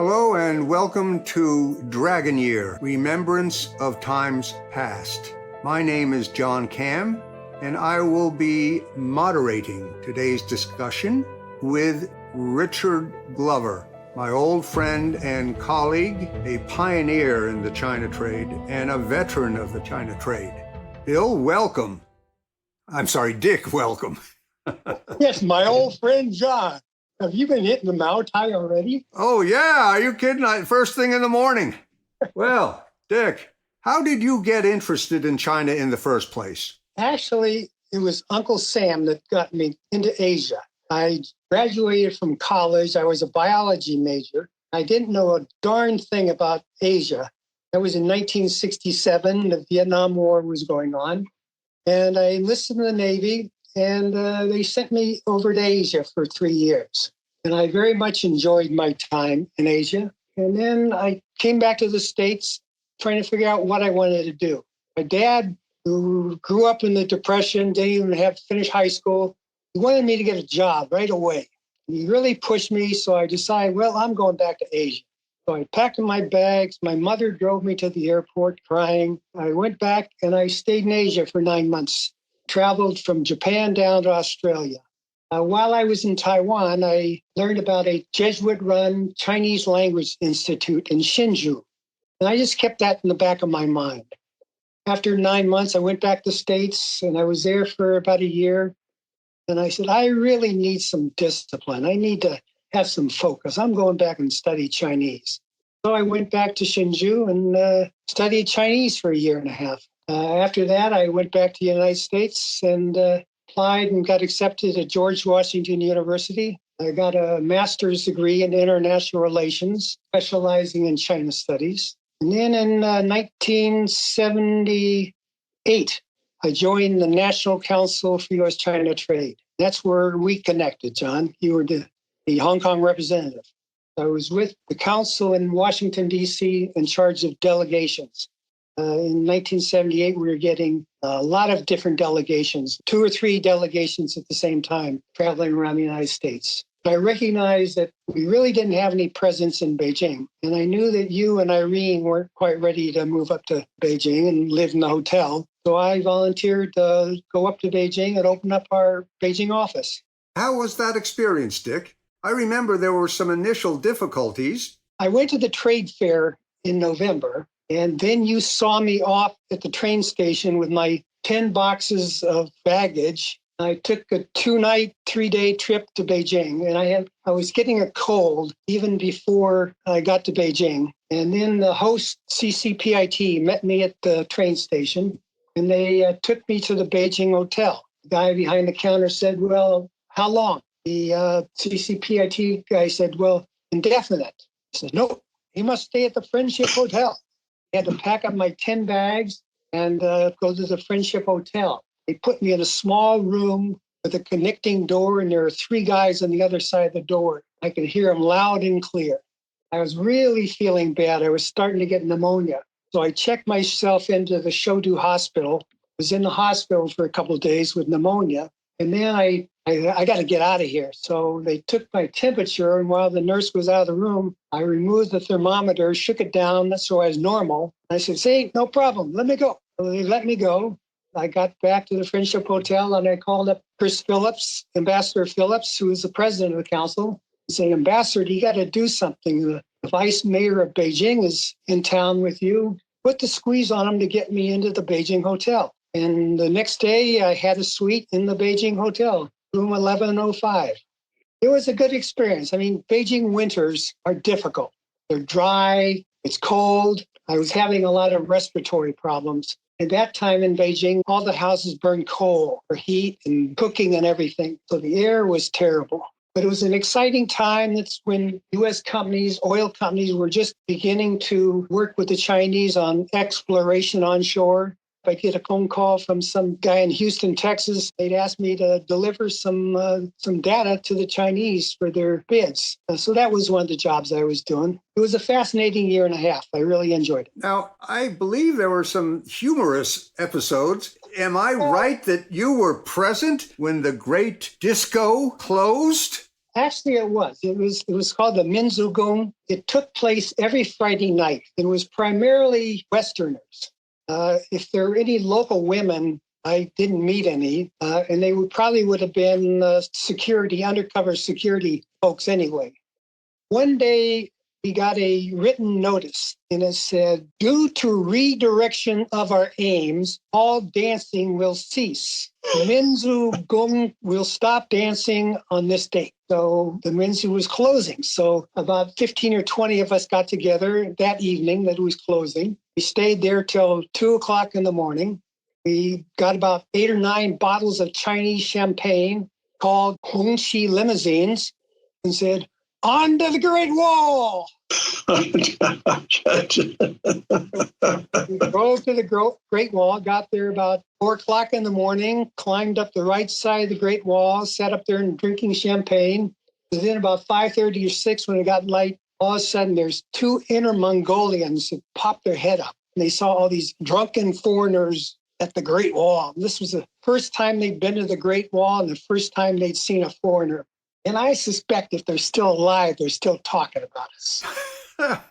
Hello and welcome to Dragon Year, Remembrance of Times Past. My name is John Kamm, and I will be moderating today's discussion with Richard Glover, my old friend and colleague, a pioneer in the China trade and a veteran of the China trade. Bill, welcome. I'm sorry, Dick, welcome. Yes, my old friend John. Have you been hitting the Mao Tai already? Oh, yeah. Are you kidding? First thing in the morning. Well, Dick, how did you get interested in China in the first place? Actually, it was Uncle Sam that got me into Asia. I graduated from college. I was a biology major. I didn't know a darn thing about Asia. That was in 1967. The Vietnam War was going on. And I enlisted in the Navy, and they sent me over to Asia for 3 years. And I very much enjoyed my time in Asia. And then I came back to the States trying to figure out what I wanted to do. My dad, who grew up in the Depression, didn't even have to finish high school, he wanted me to get a job right away. And he really pushed me, so I decided, well, I'm going back to Asia. So I packed my bags. My mother drove me to the airport crying. I went back and I stayed in Asia for 9 months. Traveled from Japan down to Australia. While I was in Taiwan, I learned about a Jesuit-run Chinese language institute in Hsinchu. And I just kept that in the back of my mind. After 9 months, I went back to the States, and I was there for about a year. And I said, I really need some discipline. I need to have some focus. I'm going back and study Chinese. So I went back to Hsinchu and studied Chinese for a year and a half. After that, I went back to the United States and applied and got accepted at George Washington University. I got a master's degree in international relations, specializing in China studies. And then in 1978, I joined the National Council for U.S.-China Trade. That's where we connected, John. You were the Hong Kong representative. I was with the council in Washington, D.C., in charge of delegations. In 1978, we were getting a lot of different delegations, 2 or 3 delegations at the same time, traveling around the United States. I recognized that we really didn't have any presence in Beijing. And I knew that you and Irene weren't quite ready to move up to Beijing and live in the hotel. So I volunteered to go up to Beijing and open up our Beijing office. How was that experience, Dick? I remember there were some initial difficulties. I went to the trade fair in November. And then you saw me off at the train station with my 10 boxes of baggage. I took a 2-night, 3-day trip to Beijing, and I was getting a cold even before I got to Beijing. And then the host, CCPIT, met me at the train station, and they took me to the Beijing hotel. The guy behind the counter said, well, how long? The CCPIT guy said, well, indefinite. I said, no, he must stay at the Friendship Hotel. I had to pack up my 10 bags and go to the Friendship Hotel. They put me in a small room with a connecting door, and there were 3 guys on the other side of the door. I could hear them loud and clear. I was really feeling bad. I was starting to get pneumonia. So I checked myself into the Shodu Hospital. I was in the hospital for a couple of days with pneumonia. And then I got to get out of here. So they took my temperature, and while the nurse was out of the room, I removed the thermometer, shook it down so I was normal. I said, see, no problem, let me go. So they let me go. I got back to the Friendship Hotel, and I called up Chris Phillips, Ambassador Phillips, who is the president of the council, and saying, Ambassador, you got to do something. The vice mayor of Beijing is in town with you. Put the squeeze on him to get me into the Beijing hotel. And the next day, I had a suite in the Beijing hotel, room 1105. It was a good experience. I mean, Beijing winters are difficult. They're dry, it's cold. I was having a lot of respiratory problems. At that time in Beijing, all the houses burned coal for heat and cooking and everything. So the air was terrible. But it was an exciting time. That's when U.S. companies, oil companies, were just beginning to work with the Chinese on exploration onshore. I get a phone call from some guy in Houston, Texas. They'd asked me to deliver some data to the Chinese for their bids. So that was one of the jobs I was doing. It was a fascinating year and a half. I really enjoyed it. Now, I believe there were some humorous episodes. Am I right that you were present when the great disco closed? Actually, it was. It was called the Minzugong. It took place every Friday night. It was primarily Westerners. If there were any local women, I didn't meet any, and they would have been undercover security folks anyway. One day, we got a written notice, and it said, due to redirection of our aims, all dancing will cease. Minzu Gong will stop dancing on this date. So the Minzu was closing. So about 15 or 20 of us got together that evening that it was closing. We stayed there till 2 o'clock in the morning. We got about 8 or 9 bottles of Chinese champagne called Hongqi limousines and said, on to the Great Wall. We drove to the Great Wall, got there about 4 o'clock in the morning, climbed up the right side of the Great Wall, sat up there and drinking champagne. Within about 5:30 or 6, when it got light, all of a sudden there's 2 Inner Mongolians that popped their head up. And they saw all these drunken foreigners at the Great Wall. This was the first time they'd been to the Great Wall and the first time they'd seen a foreigner. And I suspect if they're still alive, they're still talking about us.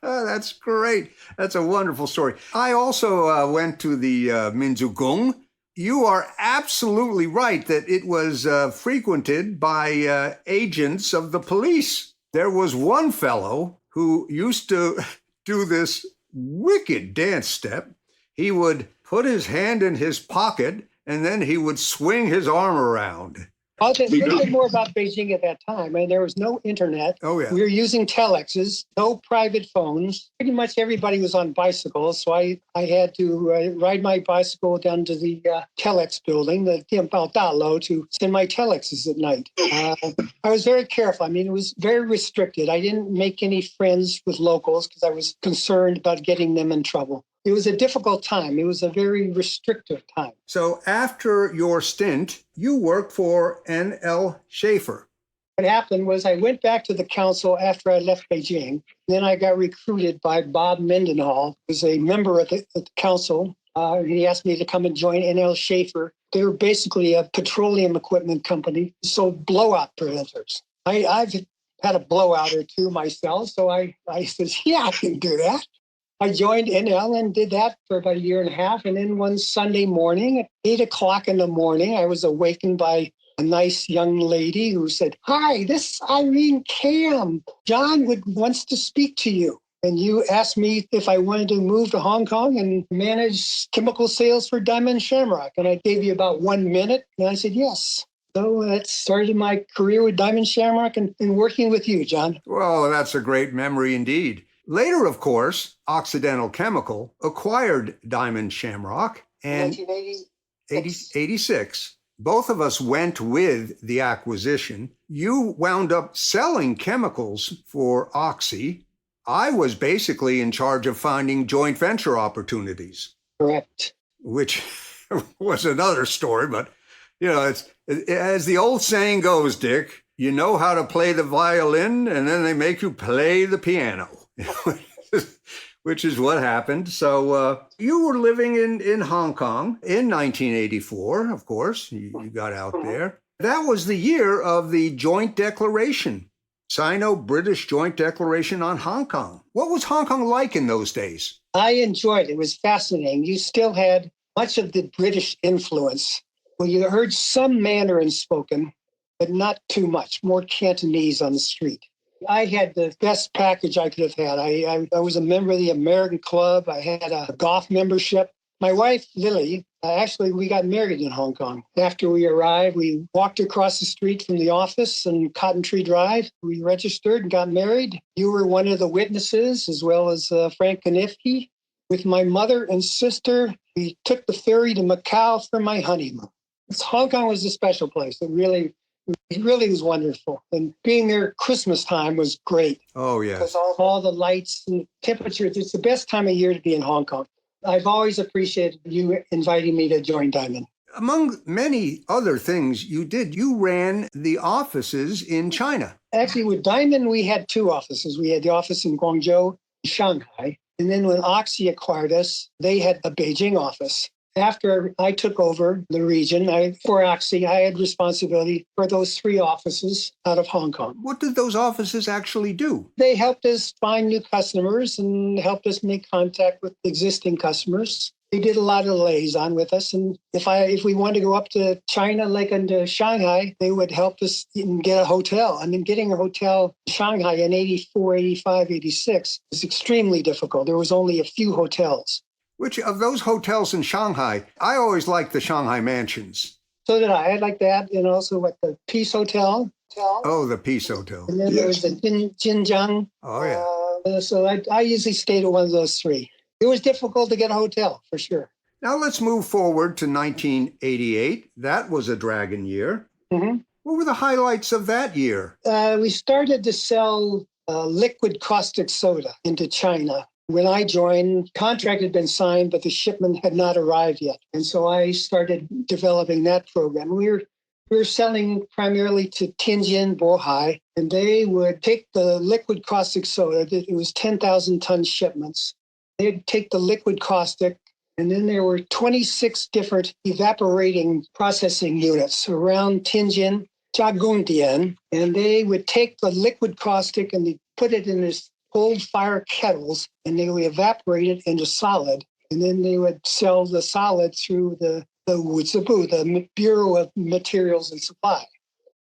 That's great. That's a wonderful story. I also went to the Minzugong. You are absolutely right that it was frequented by agents of the police. There was one fellow who used to do this wicked dance step. He would put his hand in his pocket and then he would swing his arm around. I'll tell you a little bit more about Beijing at that time. There was no internet. Oh, yeah. We were using telexes, no private phones. Pretty much everybody was on bicycles. So I had to ride my bicycle down to the telex building, the Tianbao Dalo, to send my telexes at night. I was very careful. It was very restricted. I didn't make any friends with locals because I was concerned about getting them in trouble. It was a difficult time. It was a very restrictive time. So after your stint, you worked for N.L. Schaefer. What happened was I went back to the council after I left Beijing. Then I got recruited by Bob Mendenhall, who was a member of the council. He asked me to come and join N.L. Schaefer. They were basically a petroleum equipment company, sold blowout preventers. I've had a blowout or two myself, so I said, yeah, I can do that. I joined NL and did that for about 1.5 years. And then one Sunday morning at 8 o'clock in the morning, I was awakened by a nice young lady who said, hi, this is Irene Kamm. John wants to speak to you. And you asked me if I wanted to move to Hong Kong and manage chemical sales for Diamond Shamrock. And I gave you about 1 minute. And I said, yes. So that started my career with Diamond Shamrock and working with you, John. Well, that's a great memory indeed. Later, of course, Occidental Chemical acquired Diamond Shamrock in 1986. Both of us went with the acquisition. You wound up selling chemicals for Oxy. I was basically in charge of finding joint venture opportunities. Correct. Which was another story, but, it's as the old saying goes, Dick, you know how to play the violin, and then they make you play the piano. Which is what happened. So you were living in Hong Kong in 1984, of course. You got out there. That was the year of the Joint Declaration, Sino-British Joint Declaration on Hong Kong. What was Hong Kong like in those days? I enjoyed it. It was fascinating. You still had much of the British influence. Well, you heard some Mandarin spoken, but not too much, more Cantonese on the street. I had the best package I could have had. I was a member of the American Club. I had a golf membership. My wife, Lily, actually, we got married in Hong Kong. After we arrived, we walked across the street from the office in Cotton Tree Drive. We registered and got married. You were one of the witnesses, as well as Frank Kanifke. With my mother and sister, we took the ferry to Macau for my honeymoon. Hong Kong was a special place. It really was wonderful. And being there at Christmas time was great. Oh, yeah. Because all the lights and temperatures, it's the best time of year to be in Hong Kong. I've always appreciated you inviting me to join Diamond. Among many other things you did, you ran the offices in China. Actually, with Diamond, we had 2 offices. We had the office in Guangzhou, Shanghai. And then when Oxy acquired us, they had a Beijing office. After I took over the region, for Oxy, I had responsibility for those 3 offices out of Hong Kong. What did those offices actually do? They helped us find new customers and helped us make contact with existing customers. They did a lot of liaison with us. And if we wanted to go up to China, like into Shanghai, they would help us get a hotel. I mean, getting a hotel in Shanghai in 84, 85, 86 was extremely difficult. There was only a few hotels. Which of those hotels in Shanghai, I always liked the Shanghai mansions. So did I. I like that. And also the Peace Hotel. Oh, the Peace Hotel. And then there was the Jinjiang. Oh, yeah. So I usually stayed at one of those 3. It was difficult to get a hotel, for sure. Now let's move forward to 1988. That was a dragon year. Mm-hmm. What were the highlights of that year? We started to sell liquid caustic soda into China. When I joined, contract had been signed, but the shipment had not arrived yet. And so I started developing that program. We were selling primarily to Tianjin, Bohai, and they would take the liquid caustic soda. It was 10,000 ton shipments. They'd take the liquid caustic, and then there were 26 different evaporating processing units around Tianjin, Jiagongdian, and they would take the liquid caustic and they put it in this cold fire kettles, and they would evaporate it into solid, and then they would sell the solid through the Wuzibu, the Bureau of Materials and Supply.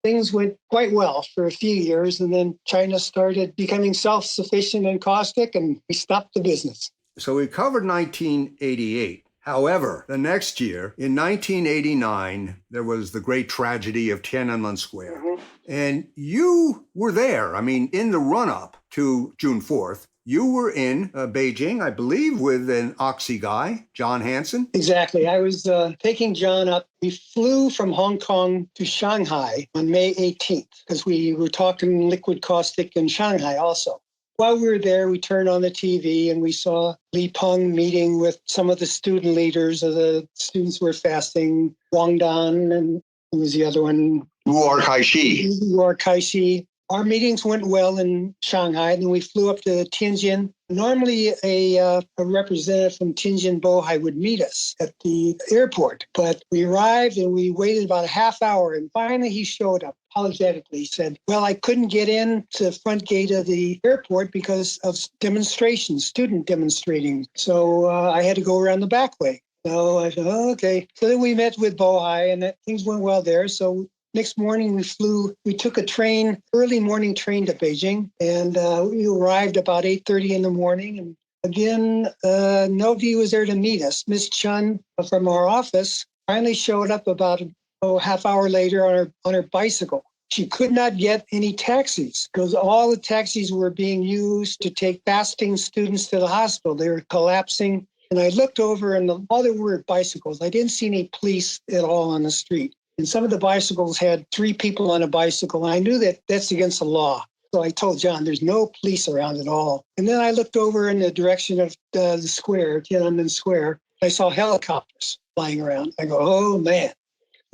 Things went quite well for a few years, and then China started becoming self-sufficient in caustic, and we stopped the business. So we covered 1988. However, the next year, in 1989, there was the great tragedy of Tiananmen Square. Mm-hmm. And you were there. I mean, in the run-up to June 4th, you were in Beijing, I believe, with an Oxy guy, John Hansen. Exactly. I was taking John up. We flew from Hong Kong to Shanghai on May 18th because we were talking liquid caustic in Shanghai also. While we were there, we turned on the TV and we saw Li Peng meeting with some of the student leaders of the students who were fasting, Wang Dan, and who was the other one? Wu Kai-shi. Our meetings went well in Shanghai, and then we flew up to Tianjin. Normally, a representative from Tianjin Bohai would meet us at the airport, but we arrived and we waited about a half hour, and finally he showed up. Apologetically, he said, well, I couldn't get in to the front gate of the airport because of demonstrations, student demonstrating. So I had to go around the back way. So I said, oh, okay. So then we met with Bohai, and things went well there. So next morning we took a early morning train to Beijing, and we arrived about 8:30 in the morning. And again, nobody was there to meet us. Miss Chun from our office finally showed up about half hour later on her bicycle. She could not get any taxis because all the taxis were being used to take fasting students to the hospital. They were collapsing. And I looked over and all there were bicycles. I didn't see any police at all on the street. And some of the bicycles had 3 people on a bicycle. And I knew that that's against the law. So I told John, there's no police around at all. And then I looked over in the direction of the square, Tiananmen Square. I saw helicopters flying around. I go, oh, man.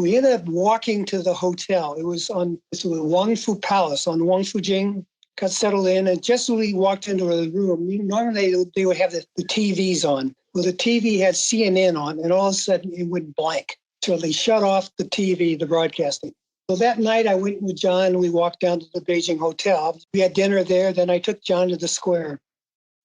We ended up walking to the hotel. It was Wangfu Palace on Wangfujing. Got settled in, and just as we walked into the room, normally they would have the TVs on. Well, the TV had CNN on, and all of a sudden it went blank. So they shut off the TV, the broadcasting. So that night I went with John, and we walked down to the Beijing hotel. We had dinner there. Then I took John to the square.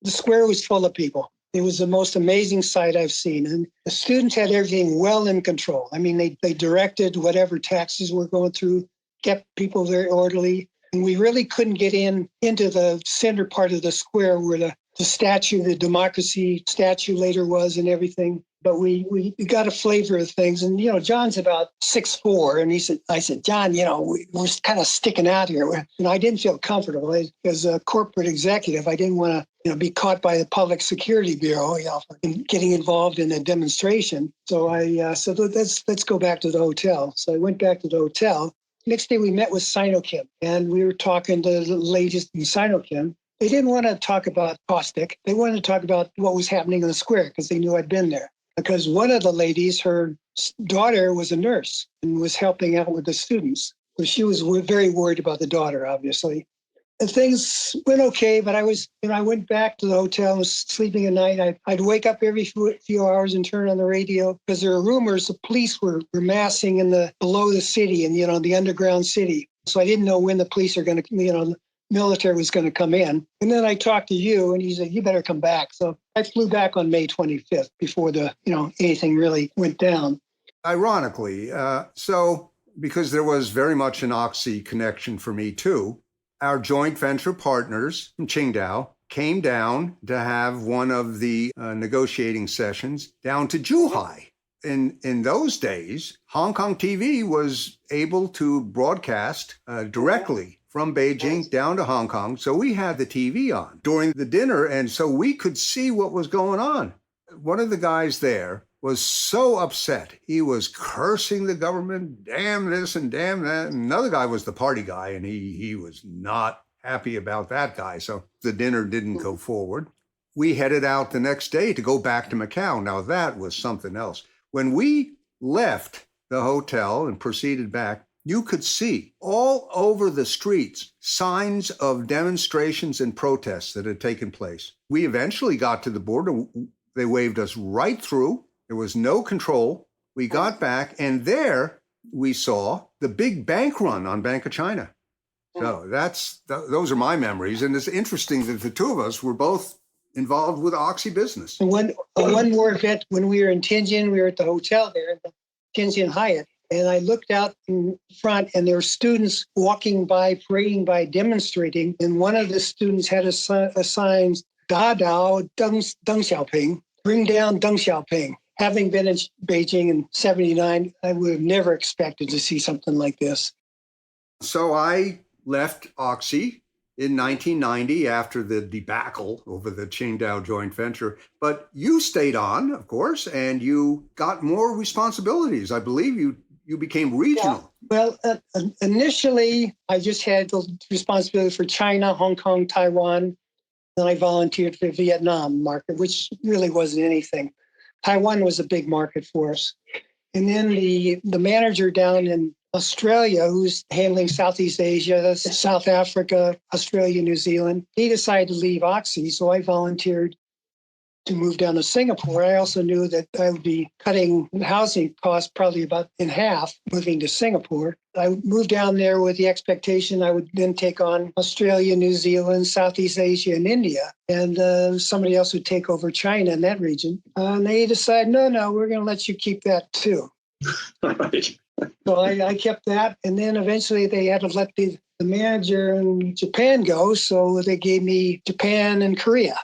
The square was full of people. It was the most amazing sight I've seen. And the students had everything well in control. I mean, they directed whatever taxis were going through, kept people very orderly. And we really couldn't get into the center part of the square where the statue, the democracy statue later was and everything. But we got a flavor of things. And, John's about 6'4". And I said, John, we're kind of sticking out here. And I didn't feel comfortable. As a corporate executive, I didn't want to, be caught by the Public Security Bureau, for getting involved in a demonstration. So I said, let's go back to the hotel. So I went back to the hotel. Next day, we met with Sinochem, and we were talking to the ladies in Sinochem. They didn't want to talk about caustic. They wanted to talk about what was happening in the square because they knew I'd been there. Because one of the ladies, her daughter was a nurse and was helping out with the students. So she was very worried about the daughter, obviously. And things went okay, but I went back to the hotel and was sleeping at night. I'd wake up every few hours and turn on the radio because there were rumors the police were massing below the city and, the underground city. So I didn't know when the police are going to, the military was going to come in. And then I talked to you and you said, you better come back. So I flew back on May 25th before anything really went down. Ironically, because there was very much an Oxy connection for me too, our joint venture partners from Qingdao came down to have one of the negotiating sessions down to Zhuhai. In those days, Hong Kong TV was able to broadcast directly from Beijing down to Hong Kong. So we had the TV on during the dinner, and so we could see what was going on. One of the guys there was so upset. He was cursing the government, damn this and damn that. And another guy was the party guy, and he was not happy about that guy. So the dinner didn't go forward. We headed out the next day to go back to Macau. Now that was something else. When we left the hotel and proceeded back, you could see all over the streets signs of demonstrations and protests that had taken place. We eventually got to the border. They waved us right through. There was no control. We got back, and there we saw the big bank run on Bank of China. So those are my memories. And it's interesting that the two of us were both involved with Oxy business. One more event, when we were in Tianjin, we were at the hotel there, the Tianjin Hyatt, and I looked out in front, and there were students walking by, parading by, demonstrating, and one of the students had a sign, Da Dao Deng Xiaoping, bring down Deng Xiaoping. Having been in Beijing in 1979, I would have never expected to see something like this. So I left Oxy in 1990 after the debacle over the Qingdao joint venture. But you stayed on, of course, and you got more responsibilities. I believe you became regional. Yeah. Well, initially, I just had the responsibility for China, Hong Kong, Taiwan. Then I volunteered for the Vietnam market, which really wasn't anything. Taiwan was a big market for us. And then the manager down in Australia, who's handling Southeast Asia, South Africa, Australia, New Zealand, he decided to leave Oxy. So I volunteered to move down to Singapore. I also knew that I would be cutting housing costs probably about in half moving to Singapore. I moved down there with the expectation I would then take on Australia, New Zealand, Southeast Asia, and India. And somebody else would take over China in that region. And they decided, no, we're going to let you keep that too. Right. So I kept that. And then eventually they had to let the manager in Japan go. So they gave me Japan and Korea.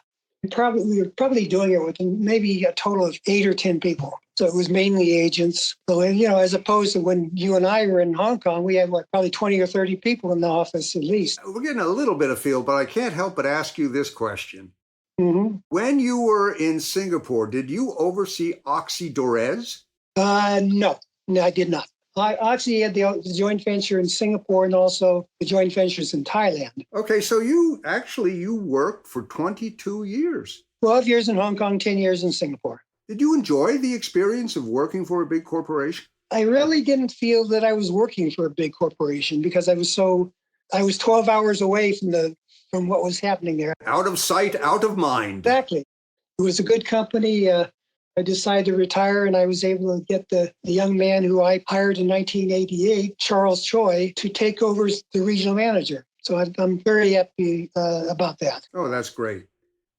We were probably doing it with maybe a total of 8 or 10 people. So it was mainly agents. So, as opposed to when you and I were in Hong Kong, we had probably 20 or 30 people in the office at least. We're getting a little bit of feel, but I can't help but ask you this question. Mm-hmm. When you were in Singapore, did you oversee Oxy Dorez? No, I did not. Oxy had the joint venture in Singapore and also the joint ventures in Thailand. Okay, so you worked for 22 years. 12 years in Hong Kong, 10 years in Singapore. Did you enjoy the experience of working for a big corporation? I really didn't feel that I was working for a big corporation because I was 12 hours away from what was happening there. Out of sight, out of mind. Exactly. It was a good company. I decided to retire, and I was able to get the young man who I hired in 1988, Charles Choi, to take over the regional manager. So I'm very happy about that. Oh, that's great.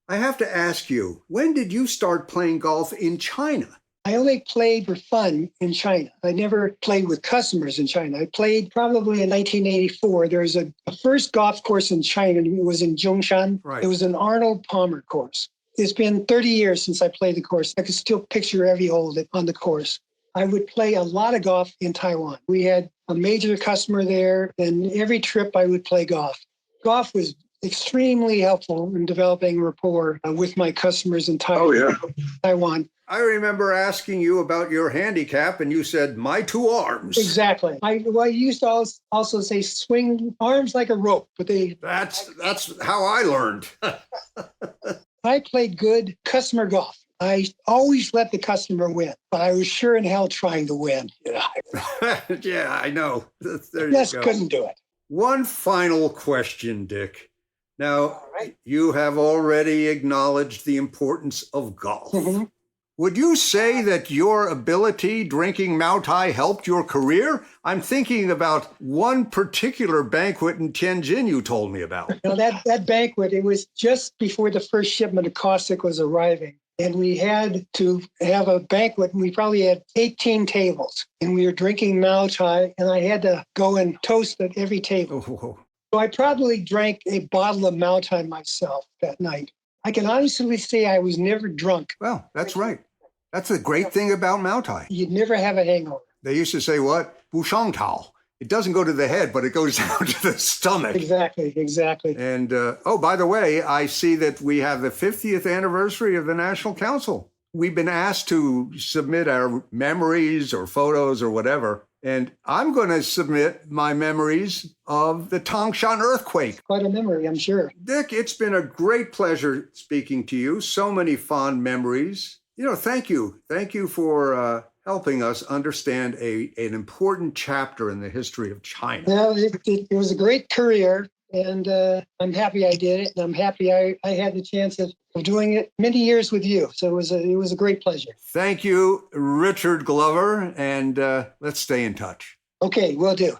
I have to ask you, when did you start playing golf in China? I only played for fun in China. I never played with customers in China. I played probably in 1984. There was a first golf course in China. It was in Zhongshan. Right. It was an Arnold Palmer course. It's been 30 years since I played the course. I can still picture every hole on the course. I would play a lot of golf in Taiwan. We had a major customer there, and every trip I would play golf. Golf was extremely helpful in developing rapport with my customers in Taiwan. Oh, yeah. Taiwan. I remember asking you about your handicap, and you said, my 2 arms. Exactly. I used to also say swing arms like a rope, but That's how I learned. I played good customer golf. I always let the customer win, but I was sure in hell trying to win. Yeah, I know. There you Just go. couldn't do it. One final question, Dick. Now, All right. you have already acknowledged the importance of golf. Mm-hmm. Would you say that your ability drinking Mao Tai helped your career? I'm thinking about one particular banquet in Tianjin you told me about. Now that banquet, it was just before the first shipment of caustic was arriving. And we had to have a banquet, and we probably had 18 tables. And we were drinking Mao Tai, and I had to go and toast at every table. Oh. So I probably drank a bottle of Mao Tai myself that night. I can honestly say I was never drunk. Well, that's right. That's the great thing about Mao Tai. You'd never have a hangover. They used to say what? Bu shang tao. It doesn't go to the head, but it goes down to the stomach. Exactly. And, by the way, I see that we have the 50th anniversary of the National Council. We've been asked to submit our memories or photos or whatever. And I'm going to submit my memories of the Tangshan earthquake. Quite a memory, I'm sure. Dick, it's been a great pleasure speaking to you. So many fond memories. Thank you. Thank you for helping us understand an important chapter in the history of China. Well, it was a great career, and I'm happy I did it, and I'm happy I had the chance of doing it many years with you. So it was a great pleasure. Thank you, Richard Glover, and let's stay in touch. Okay, will do.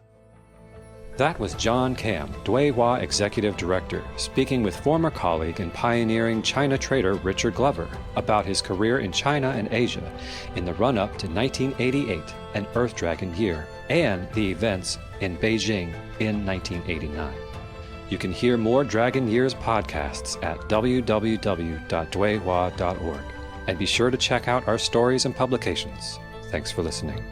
That was John Kamm, Dui Hua Executive Director, speaking with former colleague and pioneering China trader Richard Glover about his career in China and Asia in the run-up to 1988, an Earth Dragon year, and the events in Beijing in 1989. You can hear more Dragon Years podcasts at www.duihua.org. And be sure to check out our stories and publications. Thanks for listening.